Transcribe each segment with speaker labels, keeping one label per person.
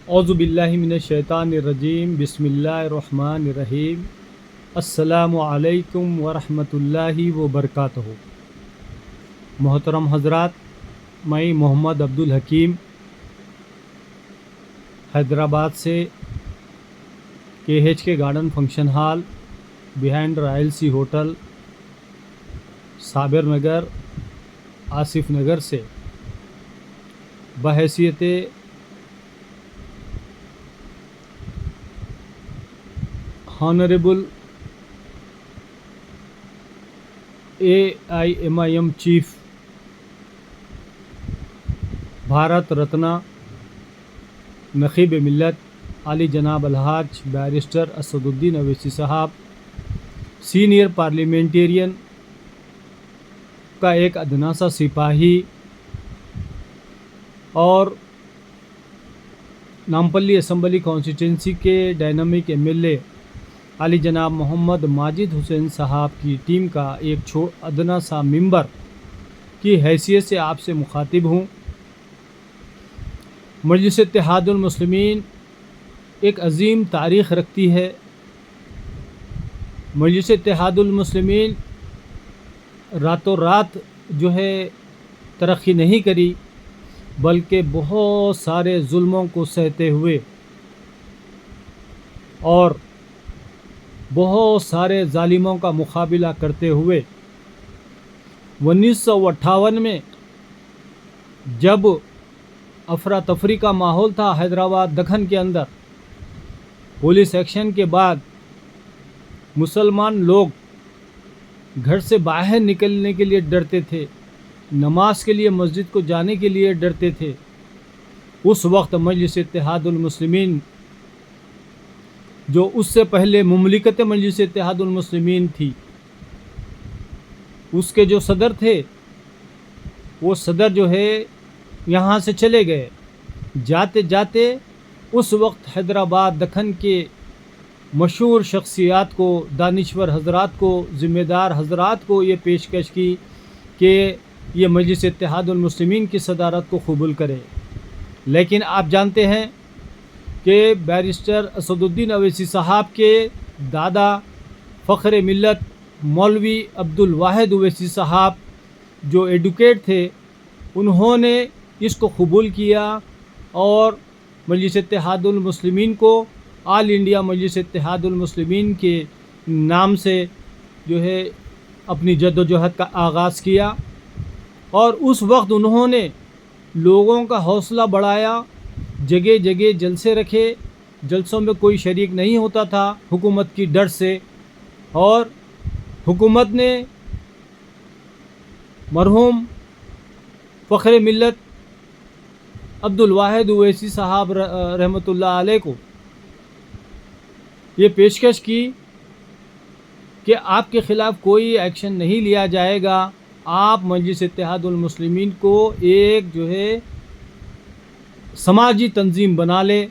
Speaker 1: اعوذ باللہ من الشیطان الرجیم بسم اللہ الرحمن الرحیم السلام علیکم ورحمۃ اللہ وبرکاتہ۔ محترم حضرات، میں محمد عبدالحکیم حیدرآباد سے KH garden function hall behind royal sea hotel Sabir Nagar Asif Nagar سے بحیثیت honourable AIMIM chief Bharat Ratna نقیب ملت علی جناب الحاج بیرسٹر اسد الدین اویسی صاحب سینئر پارلیمنٹیرین کا ایک ادنا سا سپاہی اور نامپلی اسمبلی کانسٹیٹنسی کے ڈائنامک MLA علی جناب محمد ماجد حسین صاحب کی ٹیم کا ایک ادنا سا ممبر کی حیثیت سے آپ سے مخاطب ہوں۔ مجلس اتحاد المسلمین ایک عظیم تاریخ رکھتی ہے۔ مجلس اتحاد المسلمین راتوں رات جو ہے ترقی نہیں کری، بلکہ بہت سارے ظلموں کو سہتے ہوئے اور بہت سارے ظالموں کا مقابلہ کرتے ہوئے 1958 میں جب افراتفری کا ماحول تھا حیدرآباد دکن کے اندر، پولیس ایکشن کے بعد مسلمان لوگ گھر سے باہر نکلنے کے لیے ڈرتے تھے، نماز کے لیے مسجد کو جانے کے لیے ڈرتے تھے۔ اس وقت مجلس اتحاد المسلمین، جو اس سے پہلے مملکت مجلس اتحاد المسلمین تھی، اس کے جو صدر تھے، وہ صدر جو ہے یہاں سے چلے گئے۔ جاتے جاتے اس وقت حیدرآباد دکن کے مشہور شخصیات کو، دانشور حضرات کو، ذمہ دار حضرات کو یہ پیشکش کی کہ یہ مجلس اتحاد المسلمین کی صدارت کو قبول کرے، لیکن آپ جانتے ہیں کہ بیرسٹر اسد الدین اویسی صاحب کے دادا فخر ملت مولوی عبدالواحد اویسی صاحب جو ایڈوکیٹ تھے، انہوں نے اس کو قبول کیا اور مجلس اتحاد المسلمین کو آل انڈیا مجلس اتحاد المسلمین کے نام سے جو ہے اپنی جد و جہد کا آغاز کیا۔ اور اس وقت انہوں نے لوگوں کا حوصلہ بڑھایا، جگہ جگہ جلسے رکھے، جلسوں میں کوئی شریک نہیں ہوتا تھا حکومت کی ڈر سے، اور حکومت نے مرحوم فخر ملت عبدالواحد اویسی صاحب رحمۃ اللہ علیہ کو یہ پیشکش کی کہ آپ کے خلاف کوئی ایکشن نہیں لیا جائے گا، آپ مجلس اتحاد المسلمین کو ایک جو ہے سماجی تنظیم بنا لے،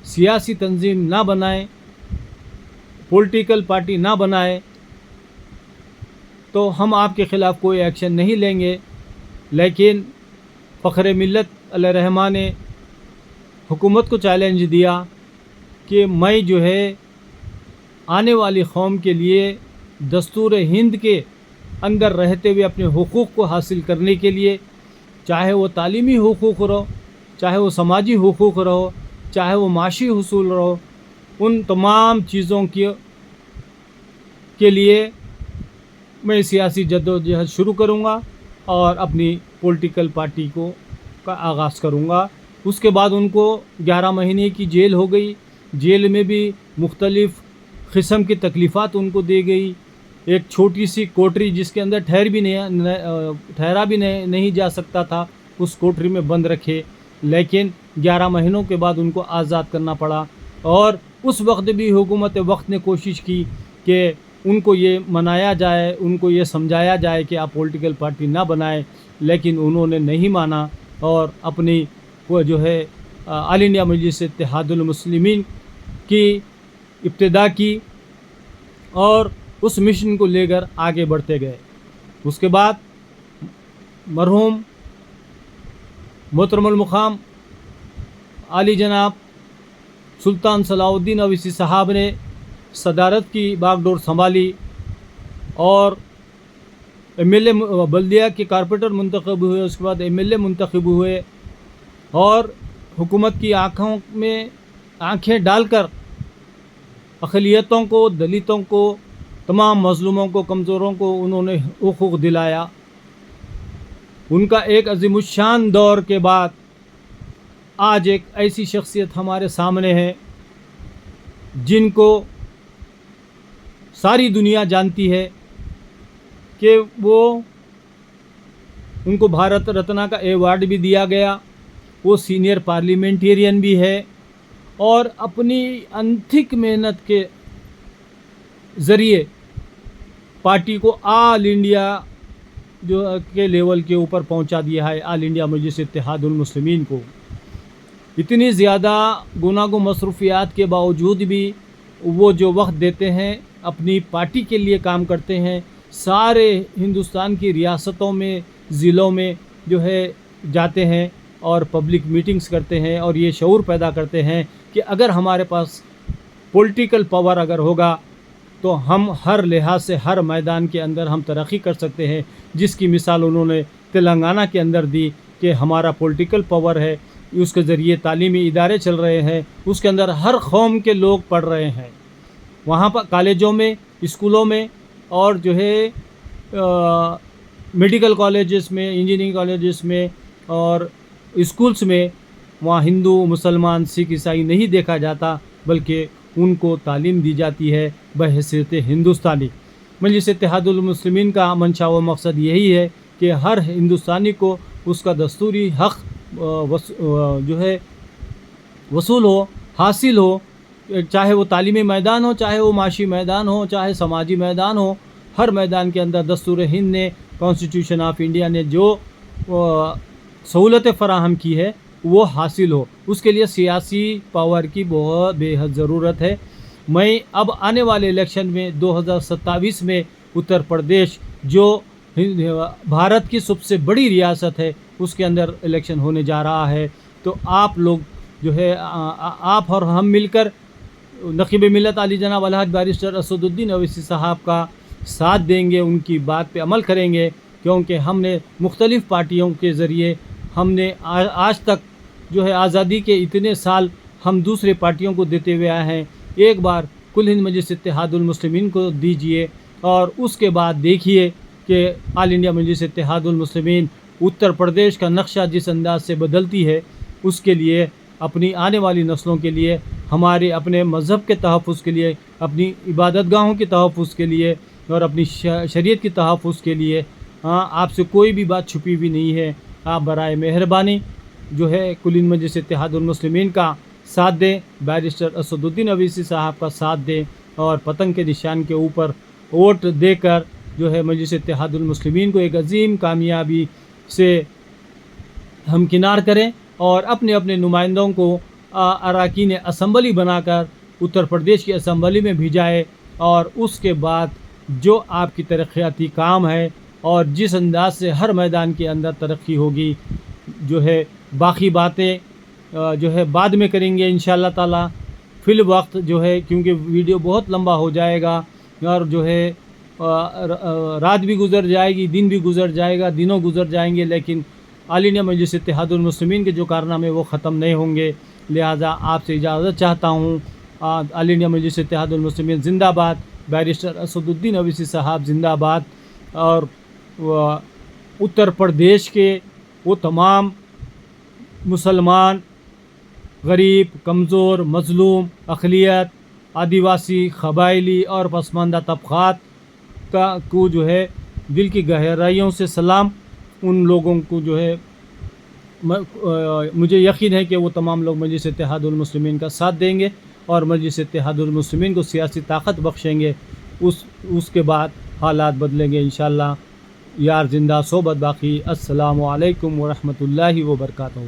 Speaker 1: سیاسی تنظیم نہ بنائیں، پولیٹیکل پارٹی نہ بنائے، تو ہم آپ کے خلاف کوئی ایکشن نہیں لیں گے۔ لیکن فخر ملت علیہ رحمٰ نے حکومت کو چیلنج دیا کہ میں جو ہے آنے والی قوم کے لیے دستور ہند کے اندر رہتے ہوئے اپنے حقوق کو حاصل کرنے کے لیے، چاہے وہ تعلیمی حقوق رہو، چاہے وہ سماجی حقوق رہو، چاہے وہ معاشی حصول رہو، ان تمام چیزوں کے لیے میں سیاسی جد و جہد شروع کروں گا اور اپنی پولیٹیکل پارٹی کا آغاز کروں گا۔ اس کے بعد ان کو 11 مہینے کی جیل ہو گئی۔ جیل میں بھی مختلف قسم کی تکلیفات ان کو دی گئی۔ ایک چھوٹی سی کوٹری جس کے اندر ٹھہرا بھی نہیں جا سکتا تھا، اس کوٹری میں بند رکھے، لیکن 11 مہینوں کے بعد ان کو آزاد کرنا پڑا۔ اور اس وقت بھی حکومت وقت نے کوشش کی کہ ان کو یہ منایا جائے، ان کو یہ سمجھایا جائے کہ آپ پولیٹیکل پارٹی نہ بنائیں، لیکن انہوں نے نہیں مانا اور اپنی وہ جو ہے آل انڈیا مجلس اتحاد المسلمین کی ابتدا کی اور اس مشن کو لے کر آگے بڑھتے گئے۔ اس کے بعد مرحوم محترم المقام आली जनाब सुल्तान सलाउद्दीन अवैसी साहब ने सदारत की बागडोर संभाली और एमएलए बल्दिया के कारपोरेटर मुंतखब हुए, उसके बाद एमएलए मुंतखब हुए और हुकूमत की आँखों में आँखें डालकर अक़लियतों को, दलितों को, तमाम मज़लूमों को, कमज़ोरों को उन्होंने हुकूक़ दिलाया। उनका एक अज़ीमुश्शान दौर के बाद आज एक ऐसी शख्सियत हमारे सामने है जिनको सारी दुनिया जानती है कि वो उनको भारत रत्न का एवार्ड भी दिया गया, वो सीनियर पार्लियामेंटेरियन भी है और अपनी अनथिक मेहनत के ज़रिए पार्टी को ऑल इंडिया जो के लेवल के ऊपर पहुंचा दिया है। ऑल इंडिया मजलिस इत्तेहादुल मुस्लिमीन को इतनी ज़्यादा गुनागो मसरूफियात के बावजूद भी वो जो वक्त देते हैं, अपनी पार्टी के लिए काम करते हैं, सारे हिंदुस्तान की रियासतों में, ज़िलों में जो है जाते हैं और पब्लिक मीटिंग्स करते हैं और ये शऊर पैदा करते हैं कि अगर हमारे पास पॉलिटिकल पावर अगर होगा तो हम हर लिहाज से हर मैदान के अंदर हम तरक्की कर सकते हैं। जिसकी मिसाल उन्होंने तेलंगाना के अंदर दी कि हमारा पॉलिटिकल पावर है, उसके ज़रिए तालीमी इदारे चल रहे हैं, उसके अंदर हर कौम के लोग पढ़ रहे हैं। वहाँ पर कॉलेजों में, स्कूलों में और जो है मेडिकल कॉलेजेस में, इंजीनियरिंग कॉलेजेस में और स्कूल्स में वहाँ हिंदू, मुसलमान, सिख, ईसाई नहीं देखा जाता, बल्कि उनको तालीम दी जाती है बहैसियत हिंदुस्तानी। मजलिस इत्तेहादुल मुस्लिमीन का मंशा व मकसद यही है कि हर हिंदुस्तानी को उसका दस्तूरी हक़ जो है वसूल हो, हासिल हो, चाहे वो तालीमी मैदान हो, चाहे वो माशी मैदान हो, चाहे समाजी मैदान हो। हर मैदान के अंदर दस्तूर हिंद ने, कॉन्स्टिट्यूशन ऑफ इंडिया ने जो सहूलतें फ़राहम की है वो हासिल हो, उसके लिए सियासी पावर की बहुत बेहद ज़रूरत है। मैं अब आने वाले इलेक्शन में 2027 में उत्तर प्रदेश जो भारत की सबसे बड़ी रियासत है उसके अंदर इलेक्शन होने जा रहा है, तो आप लोग जो है आप और हम मिलकर नक़ीब मिल्लत आली जनाब अलहाज बैरिस्टर असदुद्दीन अवैसी साहब का साथ देंगे, उनकी बात पे अमल करेंगे, क्योंकि हमने मुख्तलिफ़ पार्टियों के ज़रिए हमने आज तक जो है आज़ादी के इतने साल हम दूसरे पार्टियों को देते हुए आए हैं। एक बार कुल हिंद मजलिस इत्तेहादुल मुस्लिमीन को दीजिए और उसके बाद देखिए कि ऑल इंडिया मजलिस इत्तेहादुल मुस्लिमीन उत्तर प्रदेश का नक्शा जिस अंदाज से बदलती है, उसके लिए अपनी आने वाली नस्लों के लिए, हमारे अपने मज़हब के तहफ़्फ़ुज़ के लिए, अपनी इबादतगाहों के तहफ़्फ़ुज़ के लिए और अपनी शरीयत की तहफ़्फ़ुज़ के लिए आपसे कोई भी बात छुपी भी नहीं है। आप बराए मेहरबानी जो है कुल हिंद मजलिस इत्तेहादुल मुस्लिमीन का साथ दें, बैरिस्टर असदुद्दीन अवैसी साहब का साथ दें और पतंग के निशान के ऊपर वोट देकर जो है मजलिस इत्तेहादुल मुस्लिमीन को एक अजीम कामयाबी से हमकिनार करें और अपने अपने नुमाइंदों को अरकान असम्बली बनाकर उत्तर प्रदेश की असम्बली में भिजाए और उसके बाद जो आपकी तरक्याती काम है और जिस अंदाज से हर मैदान के अंदर तरक्की होगी, जो है बाकी बातें जो है बाद में करेंगे इंशाअल्लाह ताला। फिल वक्त जो है, क्योंकि वीडियो बहुत लंबा हो जाएगा और जो है रात भी गुज़र जाएगी, दिन भी गुज़र जाएगा, दिनों गुज़र जाएंगे, लेकिन ऑल इंडिया मजलिस इत्तेहादुल मुस्लिमीन के जो कारनामे वो ख़त्म नहीं होंगे। लिहाजा आपसे इजाज़त चाहता हूँ। ऑल इंडिया मजलिस इत्तेहादुल मुस्लिमीन ज़िंदाबाद, बैरिस्टर असदुद्दीन अवैसी साहब ज़िंदाबाद और उत्तर प्रदेश के वो तमाम मुसलमान, गरीब, कमज़ोर, मज़लूम, अक़लियत, आदिवासी, क़बाइली और पसमानदा तबक़ात को जो है दिल की गहराइयों से सलाम। उन लोगों को जो है मुझे यकीन है कि वो तमाम लोग मजलिस इत्तेहादुल मुस्लिमीन का साथ देंगे और मजलिस इत्तेहादुल मुस्लिमीन को सियासी ताकत बख्शेंगे। उसके बाद हालात बदलेंगे इंशाअल्लाह। यार ज़िंदा सोबत बाकी। अस्सलामु अलैकुम व रहमतुल्लाहि व बरकातहू।